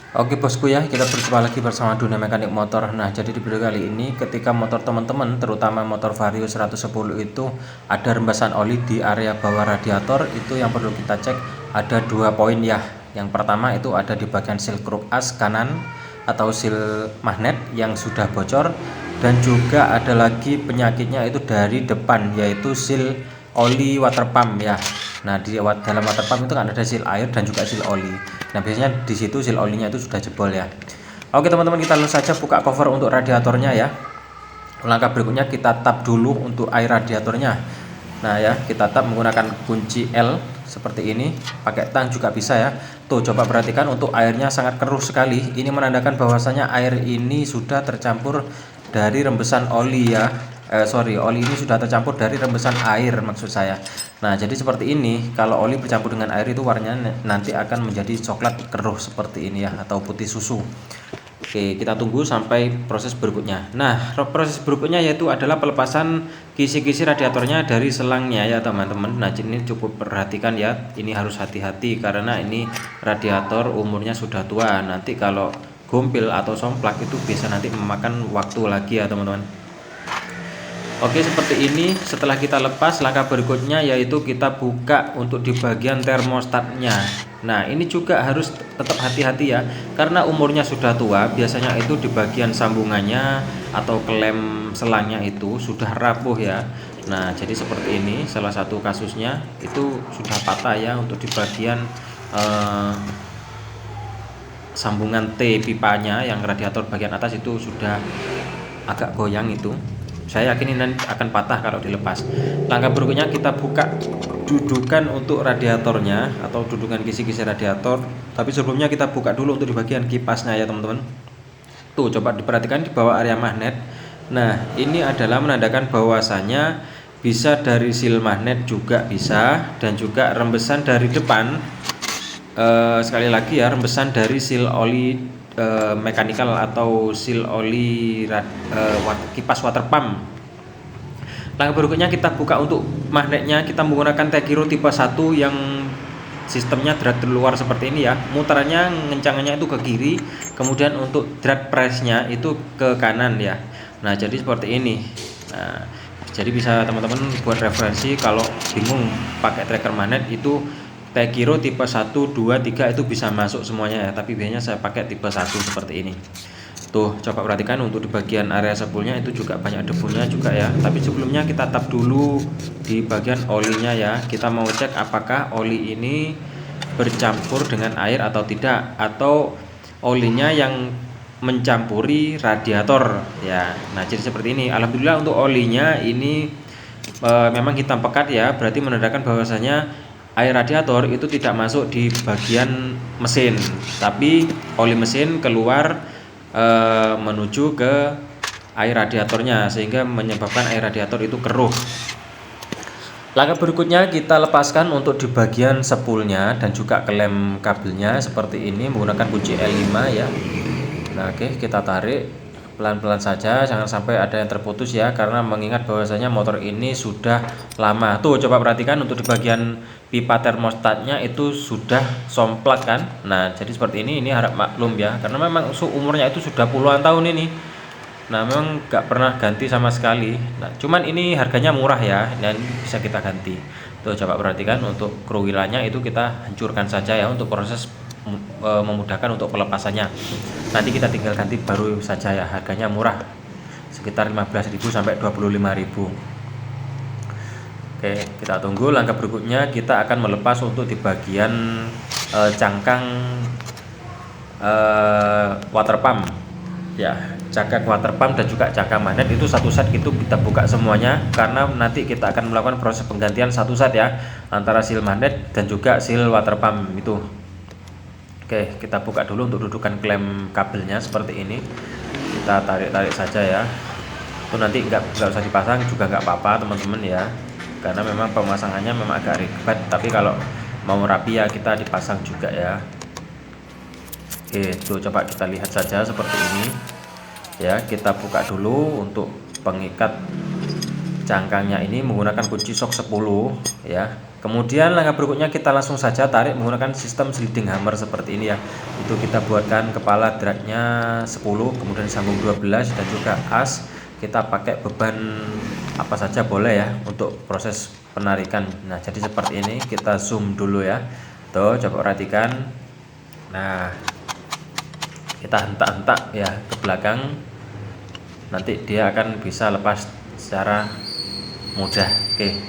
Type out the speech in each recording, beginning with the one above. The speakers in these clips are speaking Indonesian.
Oke bosku ya, kita berjumpa lagi bersama Dunia Mekanik Motor. Nah, jadi di video kali ini ketika motor teman-teman, terutama motor Vario 110 itu ada rembesan oli di area bawah radiator, itu yang perlu kita cek ada 2 poin ya. Yang pertama itu ada di bagian seal kruk as kanan atau seal magnet yang sudah bocor, dan juga ada lagi penyakitnya itu dari depan, yaitu seal oli water pump ya. Nah, di dalam water pump itu kan ada seal air dan juga seal oli. Nah, biasanya di situ seal olinya itu sudah jebol ya. Oke teman-teman, kita langsung saja buka cover untuk radiatornya ya. Langkah berikutnya kita tap dulu untuk air radiatornya. Nah ya, kita tap menggunakan kunci L seperti ini, pakai tang juga bisa ya. Tuh, coba perhatikan untuk airnya sangat keruh sekali. Ini menandakan bahwasanya air ini sudah tercampur dari rembesan oli ya. Oli ini sudah tercampur dari rembesan air maksud saya. Nah, jadi seperti ini. Kalau oli bercampur dengan air itu warnanya nanti akan menjadi coklat keruh seperti ini ya, atau putih susu. Oke, kita tunggu sampai proses berikutnya. Nah, proses berikutnya yaitu adalah pelepasan kisi-kisi radiatornya dari selangnya ya teman-teman. Nah, ini cukup perhatikan ya. Ini harus hati-hati karena ini radiator umurnya sudah tua. Nanti kalau gompil atau somplak itu bisa nanti memakan waktu lagi ya teman-teman. Oke, seperti ini. Setelah kita lepas, langkah berikutnya yaitu kita buka untuk di bagian termostatnya. Nah, ini juga harus tetap hati-hati ya, karena umurnya sudah tua. Biasanya itu di bagian sambungannya atau klem selangnya itu sudah rapuh ya. Nah, jadi seperti ini salah satu kasusnya itu sudah patah ya, untuk di bagian sambungan T pipanya yang radiator bagian atas itu sudah agak goyang itu. Saya yakin ini akan patah kalau dilepas. Langkah berikutnya kita buka dudukan untuk radiatornya atau dudukan kisi-kisi radiator. Tapi sebelumnya kita buka dulu untuk di bagian kipasnya ya teman-teman. Tuh, coba diperhatikan di bawah area magnet. Nah, ini adalah menandakan bahwasanya bisa dari seal magnet juga bisa, dan juga rembesan dari depan. Sekali lagi ya, rembesan dari seal oli mechanical atau seal oli kipas water pump. Langkah berikutnya kita buka untuk magnetnya. Kita menggunakan Tegiro tipe 1 yang sistemnya drag keluar seperti ini ya. Muterannya, ngencangannya itu ke kiri, kemudian untuk drag press-nya itu ke kanan ya. Nah, jadi seperti ini. Nah, jadi bisa teman-teman buat referensi kalau bingung pakai tracker magnet itu Tegiro tipe 1, 2, 3 itu bisa masuk semuanya ya, tapi biasanya saya pakai tipe 1 seperti ini. Tuh, coba perhatikan untuk di bagian area spoolnya itu juga banyak debunya juga ya. Tapi sebelumnya kita tap dulu di bagian olinya ya. Kita mau cek apakah oli ini bercampur dengan air atau tidak, atau olinya yang mencampuri radiator ya. Nah, jadi seperti ini. Alhamdulillah untuk olinya ini memang hitam pekat ya, berarti menandakan bahwasanya air radiator itu tidak masuk di bagian mesin, tapi oli mesin keluar menuju ke air radiatornya, sehingga menyebabkan air radiator itu keruh. Langkah berikutnya kita lepaskan untuk di bagian spoolnya dan juga klem kabelnya seperti ini menggunakan kunci L5 ya. Nah, oke, kita tarik pelan-pelan saja, jangan sampai ada yang terputus ya, karena mengingat bahwasanya motor ini sudah lama. Tuh, coba perhatikan untuk di bagian pipa termostatnya itu sudah somplak kan. Nah, jadi seperti ini harap maklum ya, karena memang umurnya itu sudah puluhan tahun ini. Nah, memang gak pernah ganti sama sekali. Nah, cuman ini harganya murah ya, dan bisa kita ganti. Tuh, coba perhatikan untuk keruwilannya itu kita hancurkan saja ya, untuk proses memudahkan untuk pelepasannya. Nanti kita tinggal ganti baru saja ya, harganya murah, sekitar 15.000 sampai 25.000. Oke, kita tunggu. Langkah berikutnya kita akan melepas untuk di bagian cangkang water pump ya, cangkang water pump dan juga cangkang magnet itu satu set gitu kita buka semuanya, karena nanti kita akan melakukan proses penggantian satu set ya, antara seal magnet dan juga seal water pump itu. Oke, kita buka dulu untuk dudukan klem kabelnya seperti ini. Kita tarik-tarik saja ya. Itu nanti nggak usah dipasang juga nggak apa-apa teman-teman ya, karena memang pemasangannya memang agak ribet, tapi kalau mau rapi ya kita dipasang juga ya. Oke, tuh coba kita lihat saja seperti ini ya. Kita buka dulu untuk pengikat cangkangnya ini menggunakan kunci sok 10 ya. Kemudian langkah berikutnya kita langsung saja tarik menggunakan sistem sliding hammer seperti ini ya. Itu kita buatkan kepala dratnya 10, kemudian sambung 12 dan juga as. Kita pakai beban apa saja boleh ya untuk proses penarikan. Nah, jadi seperti ini, kita zoom dulu ya. Tuh, coba perhatikan. Nah, kita hentak-hentak ya ke belakang, nanti dia akan bisa lepas secara mudah. Oke,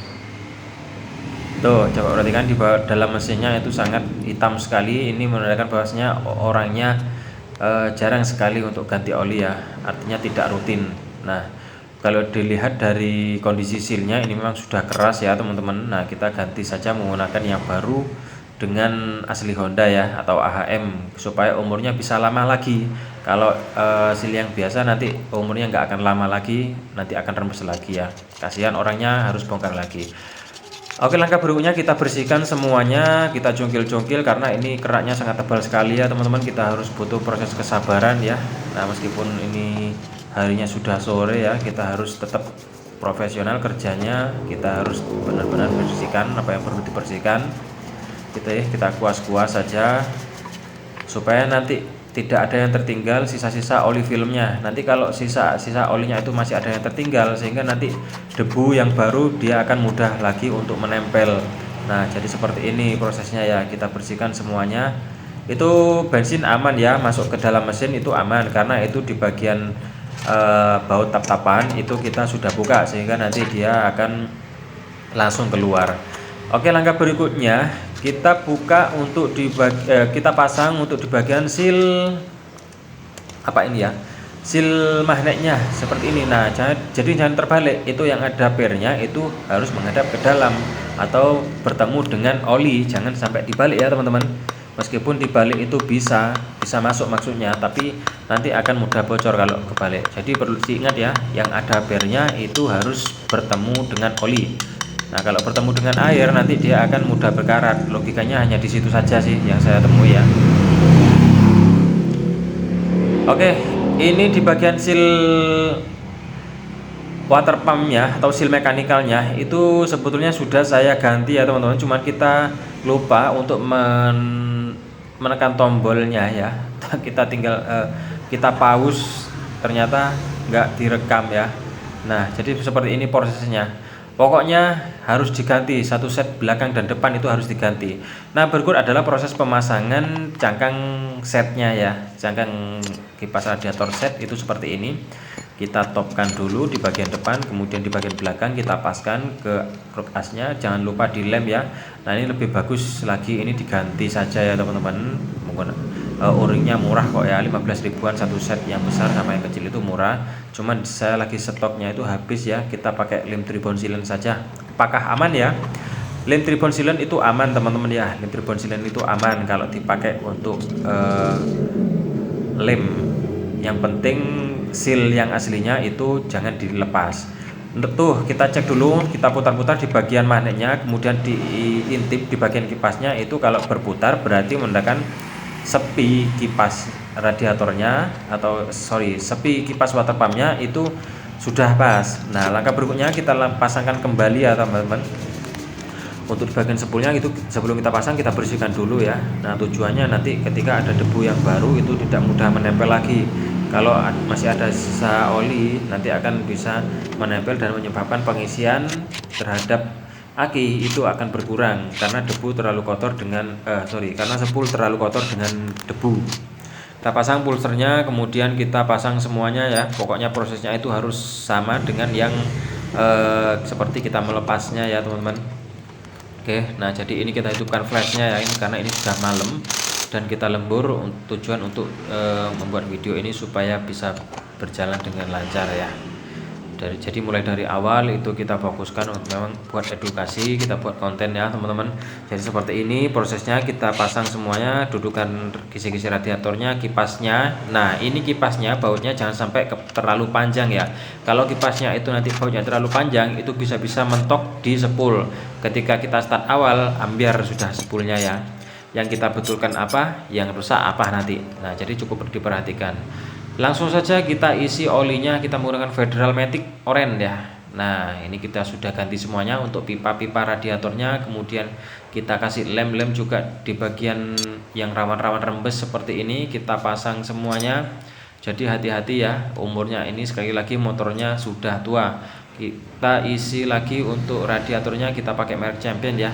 tuh coba perhatikan di bawah dalam mesinnya itu sangat hitam sekali. Ini menandakan bahwasanya orangnya jarang sekali untuk ganti oli ya, artinya tidak rutin. Nah, kalau dilihat dari kondisi sealnya ini memang sudah keras ya teman-teman. Nah, kita ganti saja menggunakan yang baru dengan asli Honda ya, atau AHM, supaya umurnya bisa lama lagi. Kalau seal yang biasa nanti umurnya nggak akan lama lagi, nanti akan rembes lagi ya, kasihan orangnya harus bongkar lagi. Oke, langkah berikutnya kita bersihkan semuanya, kita jungkil-jungkil karena ini keraknya sangat tebal sekali ya teman-teman. Kita harus butuh proses kesabaran ya. Nah, meskipun ini harinya sudah sore ya, kita harus tetap profesional kerjanya. Kita harus benar-benar bersihkan apa yang perlu dibersihkan. Kita kuas-kuas saja supaya nanti tidak ada yang tertinggal sisa-sisa oli filmnya. Nanti kalau sisa olinya itu masih ada yang tertinggal, sehingga nanti debu yang baru dia akan mudah lagi untuk menempel. Nah, jadi seperti ini prosesnya ya. Kita bersihkan semuanya. Itu bensin aman ya, masuk ke dalam mesin itu aman karena itu di bagian baut tap-tapan itu kita sudah buka, sehingga nanti dia akan langsung keluar. Oke, langkah berikutnya kita buka untuk kita pasang untuk di bagian seal apa ini ya, seal magnetnya seperti ini. Nah, jadi jangan terbalik, itu yang ada pernya itu harus menghadap ke dalam atau bertemu dengan oli, jangan sampai dibalik ya teman-teman. Meskipun dibalik itu bisa masuk maksudnya, tapi nanti akan mudah bocor kalau kebalik. Jadi perlu diingat ya, yang ada pernya itu harus bertemu dengan oli. Nah, kalau bertemu dengan air nanti dia akan mudah berkarat. Logikanya hanya di situ saja sih yang saya temui ya. Oke, ini di bagian seal water pumpnya atau seal mekanikalnya itu sebetulnya sudah saya ganti ya teman-teman. Cuman kita lupa untuk menekan tombolnya ya. Kita tinggal kita pause, ternyata nggak direkam ya. Nah, jadi seperti ini prosesnya. Pokoknya harus diganti, satu set belakang dan depan itu harus diganti. Nah, berikut adalah proses pemasangan cangkang setnya ya. Cangkang kipas radiator set itu seperti ini. Kita topkan dulu di bagian depan, kemudian di bagian belakang kita paskan ke kruk asnya. Jangan lupa dilem ya. Nah, ini lebih bagus lagi ini diganti saja ya teman-teman. O-ringnya murah kok ya, 15 ribuan satu set, yang besar sama yang kecil itu murah. Cuman saya lagi stoknya itu habis ya, kita pakai lem tribon sealant saja. Apakah aman ya? Lem tribon sealant itu aman teman-teman ya. Lem tribon sealant itu aman kalau dipakai untuk lem. Yang penting seal yang aslinya itu jangan dilepas. Tuh, kita cek dulu, kita putar-putar di bagian magnetnya, kemudian diintip di bagian kipasnya. Itu kalau berputar berarti menandakan sepi kipas radiatornya sepi kipas water pumpnya itu sudah pas. Nah, langkah berikutnya kita pasangkan kembali ya teman-teman. Untuk di bagian spoolnya itu sebelum kita pasang kita bersihkan dulu ya. Nah, tujuannya nanti ketika ada debu yang baru itu tidak mudah menempel lagi. Kalau masih ada sisa oli nanti akan bisa menempel dan menyebabkan pengisian terhadap aki itu akan berkurang karena debu terlalu kotor karena spool terlalu kotor dengan debu. Kita pasang pulsernya, kemudian kita pasang semuanya ya. Pokoknya prosesnya itu harus sama dengan yang seperti kita melepasnya ya teman-teman. Oke, nah jadi ini kita hidupkan flashnya ya, ini karena ini sudah malam dan kita lembur. Tujuan untuk membuat video ini supaya bisa berjalan dengan lancar ya. Jadi mulai dari awal itu kita fokuskan untuk memang buat edukasi, kita buat konten ya teman-teman. Jadi seperti ini prosesnya, kita pasang semuanya, dudukan kisi-kisi radiatornya, kipasnya. Nah, ini kipasnya bautnya jangan sampai terlalu panjang ya. Kalau kipasnya itu nanti bautnya terlalu panjang itu bisa-bisa mentok di spool. Ketika kita start awal ambiar sudah spoolnya ya. Yang kita betulkan apa, yang rusak apa nanti. Nah, jadi cukup diperhatikan. Langsung saja kita isi olinya, kita menggunakan Federal Matic Orange ya. Nah, ini kita sudah ganti semuanya untuk pipa-pipa radiatornya, kemudian kita kasih lem-lem juga di bagian yang rawan-rawan rembes seperti ini, kita pasang semuanya. Jadi hati-hati ya, umurnya ini sekali lagi motornya sudah tua. Kita isi lagi untuk radiatornya, kita pakai merek Champion ya.